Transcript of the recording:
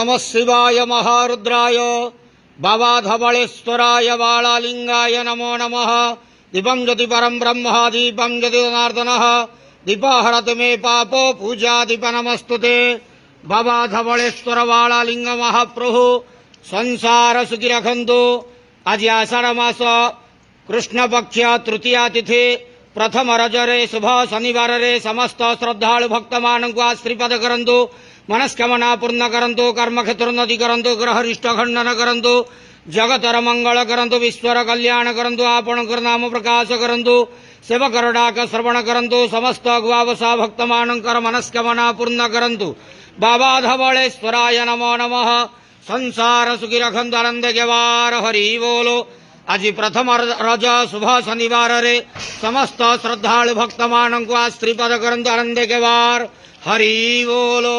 नमः शिवाय महारुद्राय बाबा धवलेश्वराय बालालिंगाय नमो नमः। दीपं ज्योति परं ब्रह्म दीपं ज्योति जनार्दनः दीपहरतु मे पापो पूजा दीप नमस्तुते। बाबा धवलेश्वर बालालिंग महाप्रभु संसार सुखी रखंतु। आज आषाढ़ मास कृष्ण पक्ष तृतीया तिथि प्रथम रजरे शुभ शनिवार रे समस्त श्रद्धालु भक्त मानक आश्रीपद करंतु। मनस्कामना पूर्ण करंतु। कर्म क्षेत्रोन्नति करंतु। ग्रहरिष्ट खंडन करंतु। जगतर मंगल करंतु। विश्वर कल्याण करंतु। आपण नाम प्रकाश करंतु। सेवकर डाक श्रवण करंतु। समस्त गुआवसा भक्त मानकर मनस्कामना पूर्ण करंतु। बाबा धवलेश्वराय नमो नमः। संसार सुखी रखंतु। आनंद के वार हरि बोलो। आज प्रथम रज शुभ शनिवार रे समस्त श्रद्धालु भक्त मानक आश्रीपद करंतु। आनंद के वार हरि बोलो।